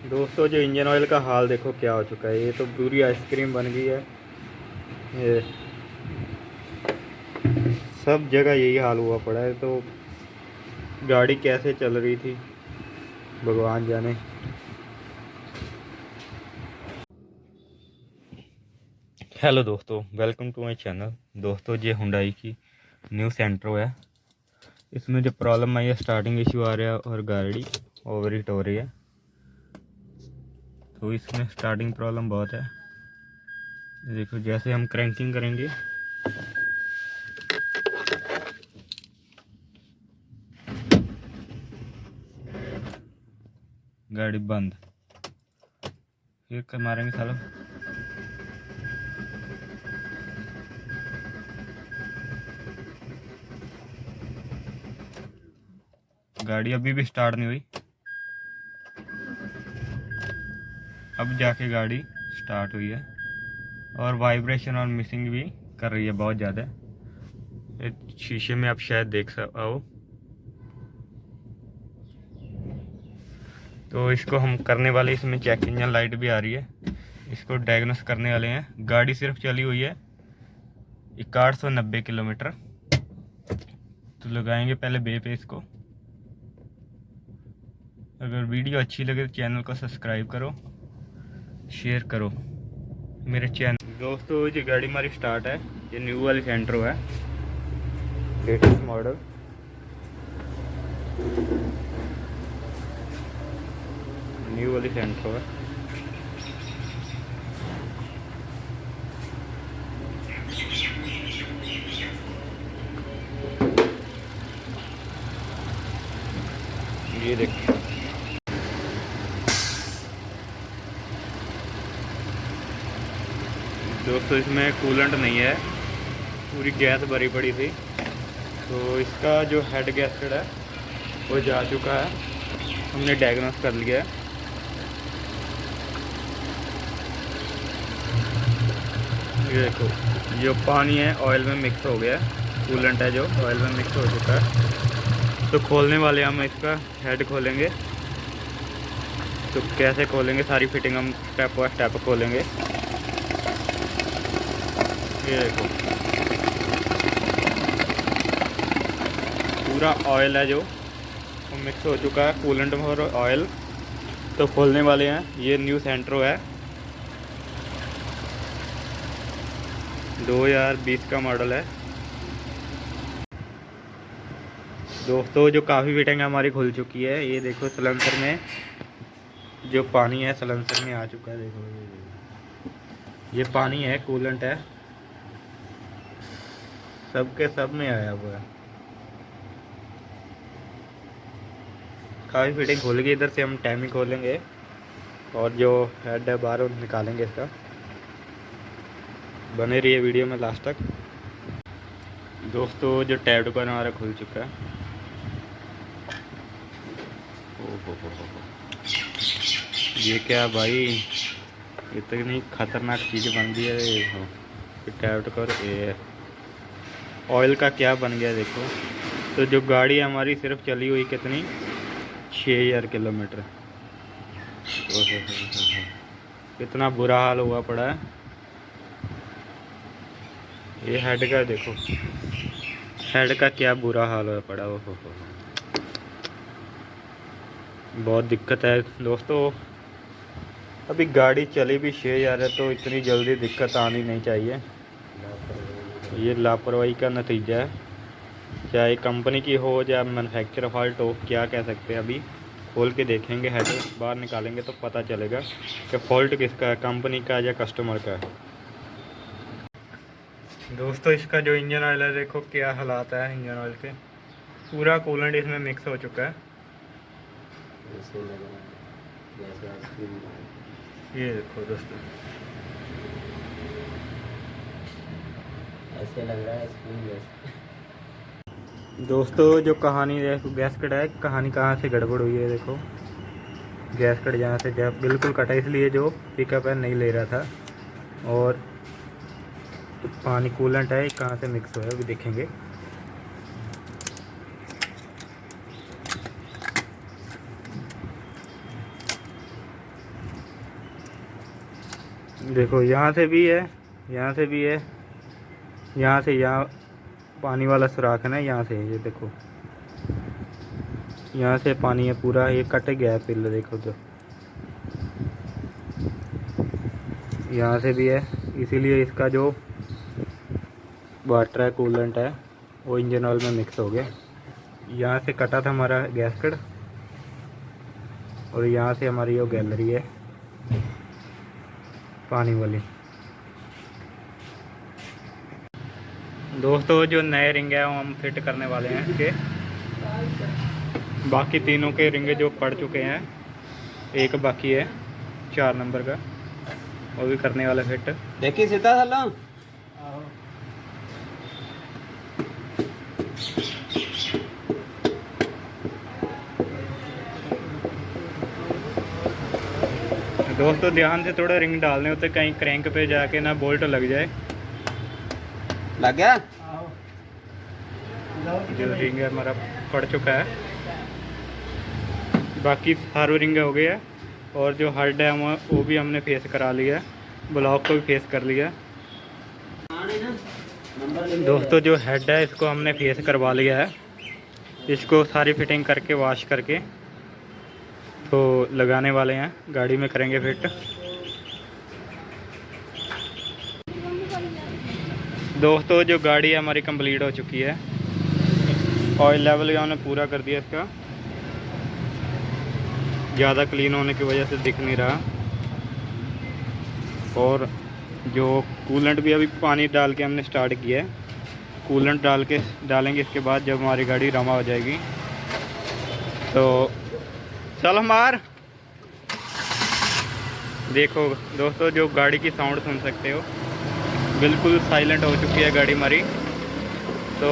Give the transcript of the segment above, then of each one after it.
दोस्तों जो engine oil का हाल देखो क्या हो चुका है। ये तो पूरी आइसक्रीम बन गई है। ये सब जगह यही हाल हुआ पड़ा है। तो गाड़ी कैसे चल रही थी भगवान जाने। हेलो दोस्तों, वेलकम टू माय चैनल। दोस्तों ये हुंडई की न्यू सेंट्रो है। इसमें जो प्रॉब्लम आई है, स्टार्टिंग इशू आ रहा है और गाड़ी ओवर हीट हो रही है। तो इसमें स्टार्टिंग प्रॉब्लम बहुत है। देखो जैसे हम क्रैंकिंग करेंगे गाड़ी बंद, फिर मारेंगे सालों। गाड़ी अभी भी स्टार्ट नहीं हुई। अब जाके गाड़ी स्टार्ट हुई है और वाइब्रेशन और मिसिंग भी कर रही है बहुत ज़्यादा। शीशे में आप शायद देख सको। तो इसको हम करने वाले, इसमें चेक इंजन लाइट भी आ रही है। इसको डायग्नोस करने वाले हैं। गाड़ी सिर्फ चली हुई है 6190 किलोमीटर। तो लगाएंगे पहले बे पे इसको। अगर वीडियो अच्छी लगे तो चैनल को सब्सक्राइब करो, शेयर करो मेरे चैनल। दोस्तों ये गाड़ी हमारी स्टार्ट है। ये न्यू वाली सेंट्रो है, लेटेस्ट मॉडल। न्यू वाली सेंट्रो है। ये देखिए दोस्तों, इसमें कूलेंट नहीं है, पूरी गैस भरी पड़ी थी। तो इसका जो हेड गैस्केट है वो जा चुका है, हमने डायग्नोस कर लिया है। ये देखो, जो पानी है ऑयल में मिक्स हो गया है। कूलेंट है जो ऑयल में मिक्स हो चुका है। तो खोलने वाले हम इसका हेड खोलेंगे। तो कैसे खोलेंगे, सारी फिटिंग हम स्टेप बाय स्टेप खोलेंगे। ये देखो पूरा ऑयल है जो वो मिक्स हो चुका है, कूलेंट और ऑयल। तो खोलने वाले हैं। ये न्यू सेंट्रो है, 2020 का मॉडल है। दोस्तों जो काफ़ी फिटिंग हमारी खुल चुकी है। ये देखो सलेंसर में जो पानी है सलेंसर में आ चुका है। देखो ये पानी है, कूलेंट है, सबके सब में आया हुआ है। काफ़ी फिटिंग खुल गई। इधर से हम टैमी खोलेंगे और जो हेड है बाहर निकालेंगे इसका। बने रहिए वीडियो में लास्ट तक। दोस्तों जो टैब ढक्कन हमारा खुल चुका है। हो। ये क्या भाई, इतनी खतरनाक चीज़ बन गई है। देखो टैब ढक्कन, ये ऑयल का क्या बन गया देखो। तो जो गाड़ी हमारी सिर्फ चली हुई कितनी, 6000 किलोमीटर। कितना बुरा हाल हुआ पड़ा है। ये हेड का देखो, हेड का क्या बुरा हाल हुआ पड़ा। हो बहुत दिक्कत है दोस्तों। अभी गाड़ी चली भी 6000 है, तो इतनी जल्दी दिक्कत आनी नहीं चाहिए। ये लापरवाही का नतीजा है, चाहे कंपनी की हो या मैन्युफैक्चर फॉल्ट हो, क्या कह सकते हैं। अभी खोल के देखेंगे, हेड बाहर निकालेंगे तो पता चलेगा कि फॉल्ट किसका है, कंपनी का या कस्टमर का है। दोस्तों इसका जो इंजन ऑयल है देखो क्या हालात है इंजन ऑयल के। पूरा कूलेंट इसमें मिक्स हो चुका है। ये देखो दोस्तों, ऐसे लग रहा है स्क्रीन जैसे। दोस्तों जो कहानी गैसकट है, कहानी कहाँ से गड़बड़ हुई है। देखो गैसकट जहाँ से जब बिल्कुल कटा, इसलिए जो पिकअप है नहीं ले रहा था। और पानी कूलेंट है कहाँ से मिक्स हुआ है अभी देखेंगे। देखो यहाँ से भी है, यहाँ से भी है, यहाँ से यहाँ पानी वाला सुराख है ना, यहाँ से ये देखो, यहाँ से पानी है पूरा, ये कट गया है पिल्लर देखो तो, यहाँ से भी है, इसीलिए इसका जो वाटर है, कूलेंट है, वो इंजन ऑयल में मिक्स हो गया। यहाँ से कटा था हमारा गैसकट, और यहाँ से हमारी वो गैलरी है पानी वाली। दोस्तों जो नए रिंग है वो हम फिट करने वाले हैं इसके, बाकी तीनों के रिंग जो पड़ चुके हैं, एक बाकी है 4 नंबर का, वो भी करने वाला फिट। देखिए सीधा चलो। दोस्तों ध्यान से थोड़ा रिंग डालने होते, कहीं क्रैंक पे जाके ना बोल्ट लग जाए। लग गया। जो रिंग है हमारा पड़ चुका है, बाकी सारे रिंग हो गए है, और जो हर्ड है वो भी हमने फेस करा लिया, ब्लॉक को भी फेस कर लिया। दोस्तों जो हेड है इसको हमने फेस करवा लिया है, इसको सारी फिटिंग करके वॉश करके तो लगाने वाले हैं, गाड़ी में करेंगे फिट। दोस्तों जो गाड़ी है हमारी कंप्लीट हो चुकी है, ऑयल लेवल भी हमने पूरा कर दिया इसका, ज़्यादा क्लीन होने की वजह से दिख नहीं रहा, और जो कूलेंट भी अभी पानी डाल के हमने स्टार्ट किया है, कूलेंट डालेंगे इसके बाद जब हमारी गाड़ी रमा हो जाएगी। तो चल हमार देखो दोस्तों, जो गाड़ी की साउंड सुन सकते हो, बिल्कुल साइलेंट हो चुकी है गाड़ी हमारी। तो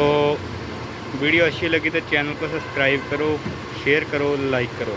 वीडियो अच्छी लगी तो चैनल को सब्सक्राइब करो, शेयर करो, लाइक करो।